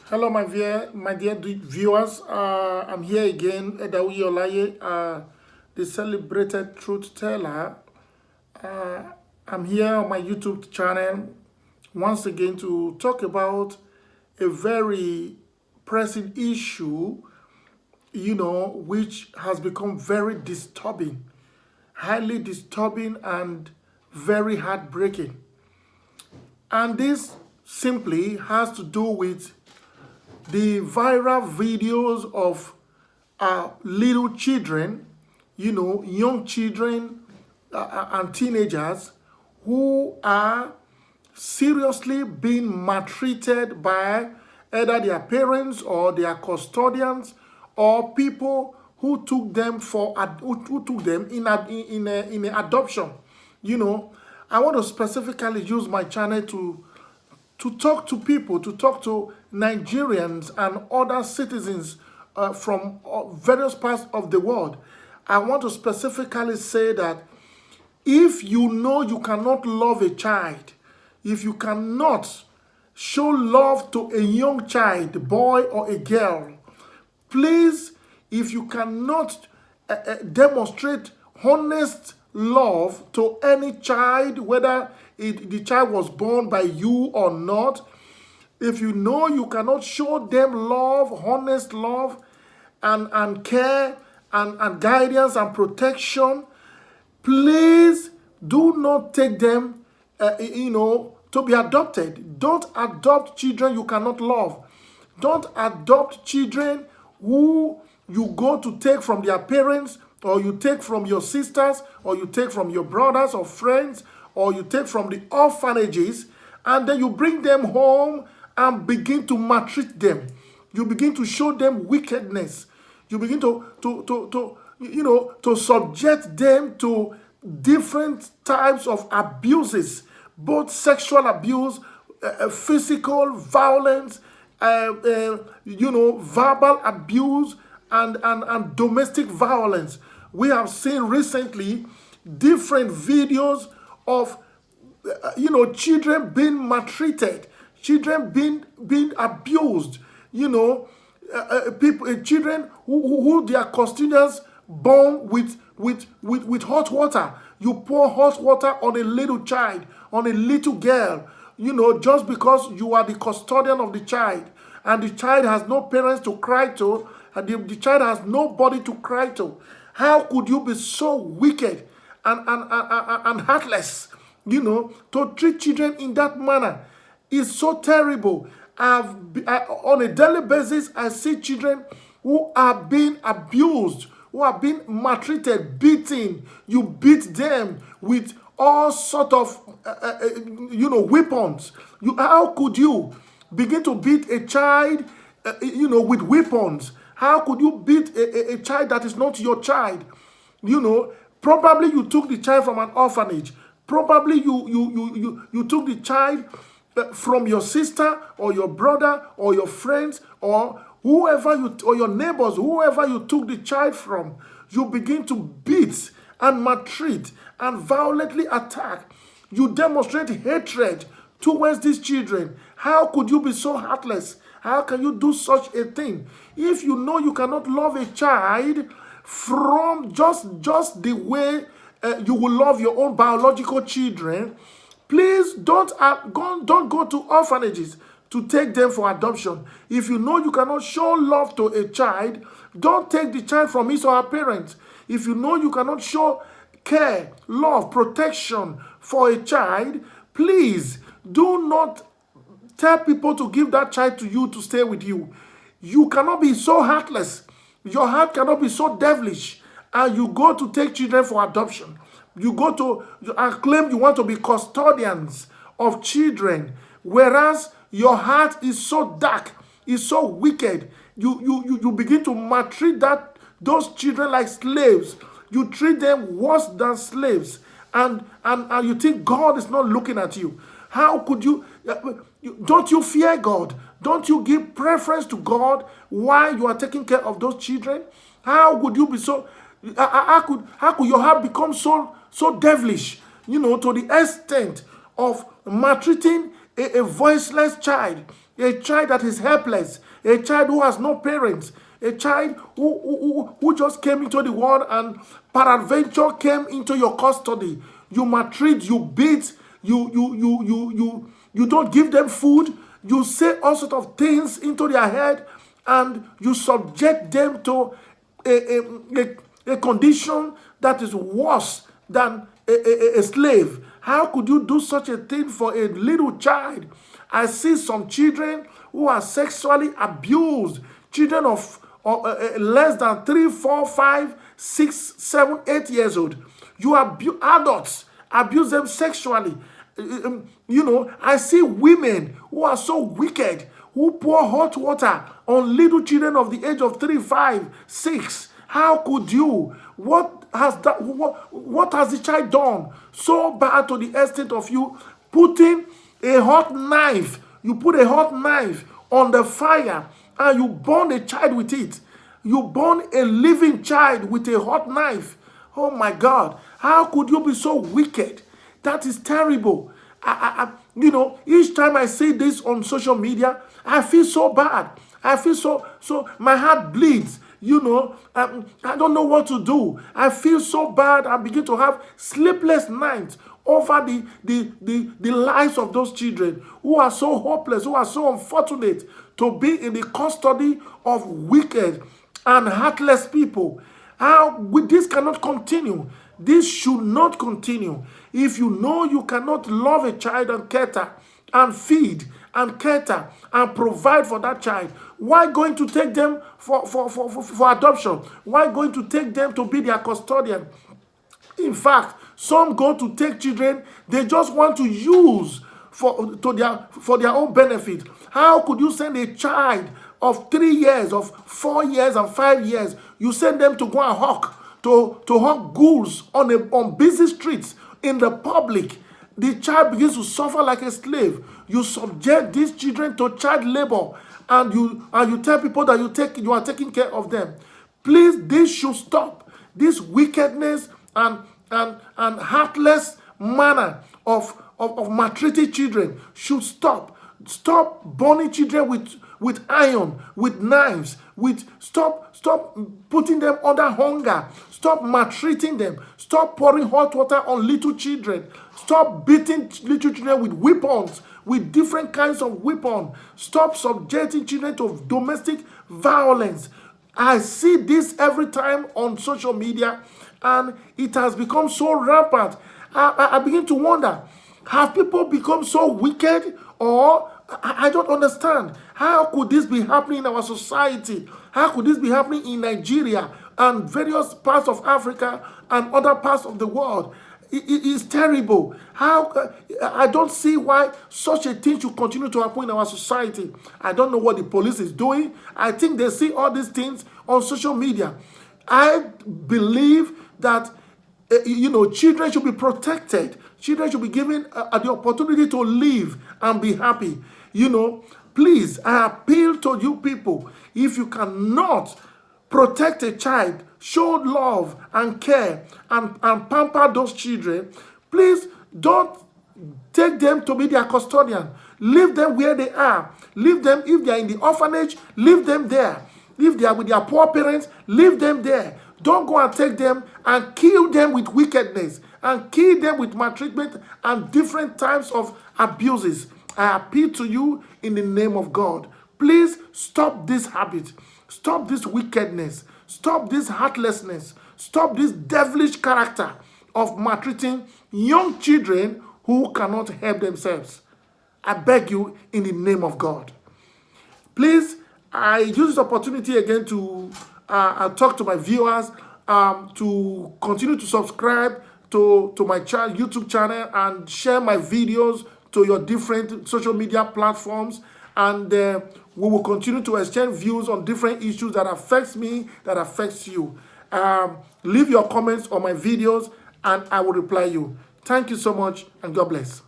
Hello, my dear viewers. I'm here again, Olaye, the celebrated truth teller. Uh, I'm here on my YouTube channel once again to talk about a very pressing issue, which has become very disturbing, highly disturbing, and very heartbreaking. And this simply has to do with the viral videos of little children, young children and teenagers who are seriously being maltreated by either their parents or their custodians or people who took them who took them in adoption. I want to specifically use my channel to talk to people, to talk to Nigerians and other citizens from various parts of the world. I want to specifically say that if you know you cannot love a child, if you cannot show love to a young child, boy or a girl, please, if you cannot demonstrate honest love to any child, whether the child was born by you or not, if you know you cannot show them love, honest love, and care and guidance and protection, please do not take them, to be adopted. Don't adopt children you cannot love. Don't adopt children who you go to take from their parents, or you take from your sisters, or you take from your brothers or friends, or you take from the orphanages, and then you bring them home and begin to maltreat them. You begin to show them wickedness. You begin to subject them to different types of abuses, both sexual abuse, physical violence, verbal abuse, and domestic violence. We have seen recently different videos of children being maltreated, children being abused, children who their custodians born with hot water. You pour hot water on a little child, on a little girl, just because you are the custodian of the child, and the child has no parents to cry to, and the child has nobody to cry to. How could you be so wicked and heartless, to treat children in that manner? It's so terrible. On a daily basis, I see children who are being abused, who are being maltreated, beaten. You beat them with all sort of, weapons. How could you begin to beat a child, with weapons? How could you beat a child that is not your child? Probably you took the child from an orphanage. Probably you took the child from your sister or your brother or your friends or whoever or your neighbors, whoever you took the child from. You begin to beat and maltreat and violently attack. You demonstrate hatred towards these children. How could you be so heartless? How can you do such a thing? If you know you cannot love a child from just the way you will love your own biological children, please don't go to orphanages to take them for adoption. If you know you cannot show love to a child, don't take the child from his or her parents. If you know you cannot show care, love, protection for a child, please do not tell people to give that child to you to stay with you. You cannot be so heartless. Your heart cannot be so devilish. And you go to take children for adoption. You go to and claim you want to be custodians of children, whereas your heart is so dark, is so wicked. You begin to maltreat those children like slaves. You treat them worse than slaves, and you think God is not looking at you. How could you? Don't you fear God? Don't you give preference to God while you are taking care of those children? How would you be so? How could your heart become so devilish? To the extent of maltreating a voiceless child, a child that is helpless, a child who has no parents, a child who just came into the world and peradventure came into your custody. You maltreat, you beat, you don't give them food, you say all sorts of things into their head, and you subject them to a condition that is worse than a slave. How could you do such a thing for a little child? I see some children who are sexually abused, children of less than 3, 4, 5, 6, 7, 8 years old. Adults abuse them sexually. You know, I see women who are so wicked, who pour hot water on little children of the age of 3, 5, 6. How could you? What has the child done so bad to the extent of you putting a hot knife? You put a hot knife on the fire and you burn a child with it. You burn a living child with a hot knife. Oh my God. How could you be so wicked? That is terrible. You know, each time I see this on social media, I feel so bad. I feel so my heart bleeds. You know, I don't know what to do. I feel so bad. I begin to have sleepless nights over the lives of those children who are so hopeless, who are so unfortunate to be in the custody of wicked and heartless people. This cannot continue. This should not continue. If you know you cannot love a child and cater and feed and cater and provide for that child, why going to take them for adoption? Why going to take them to be their custodian? In fact, some go to take children they just want to use for their own benefit. How could you send a child of 3 years, of 4 years and 5 years, you send them to go and hawk, to hawk goods on busy streets in the public? The child begins to suffer like a slave. You subject these children to child labor, and you tell people that you are taking care of them. Please, this should stop. This wickedness and heartless manner of maltreating children should stop. Stop burning children with iron, with knives, stop putting them under hunger. Stop maltreating them. Stop pouring hot water on little children. Stop beating little children with weapons, with different kinds of weapons. Stop subjecting children to domestic violence. I see this every time on social media, and it has become so rampant. I begin to wonder, have people become so wicked? Or I don't understand. How could this be happening in our society? How could this be happening in Nigeria and various parts of Africa and other parts of the world? It is terrible. I don't see why such a thing should continue to happen in our society. I don't know what the police is doing. I think they see all these things on social media. I believe that children should be protected. Children should be given the opportunity to live and be happy. Please, I appeal to you people. If you cannot protect a child, show love and care and pamper those children, please don't take them to be their custodian. Leave them where they are. Leave them, if they are in the orphanage, leave them there. If they are with their poor parents, leave them there. Don't go and take them and kill them with wickedness and kill them with maltreatment and different types of abuses. I appeal to you in the name of God. Please stop this habit. Stop this wickedness. Stop this heartlessness. Stop this devilish character of maltreating young children who cannot help themselves. I beg you in the name of God. Please, I use this opportunity again to talk to my viewers to continue to subscribe to my YouTube channel and share my videos to your different social media platforms, and we will continue to exchange views on different issues that affects me, that affects you. Leave your comments on my videos and I will reply you. Thank you so much and God bless.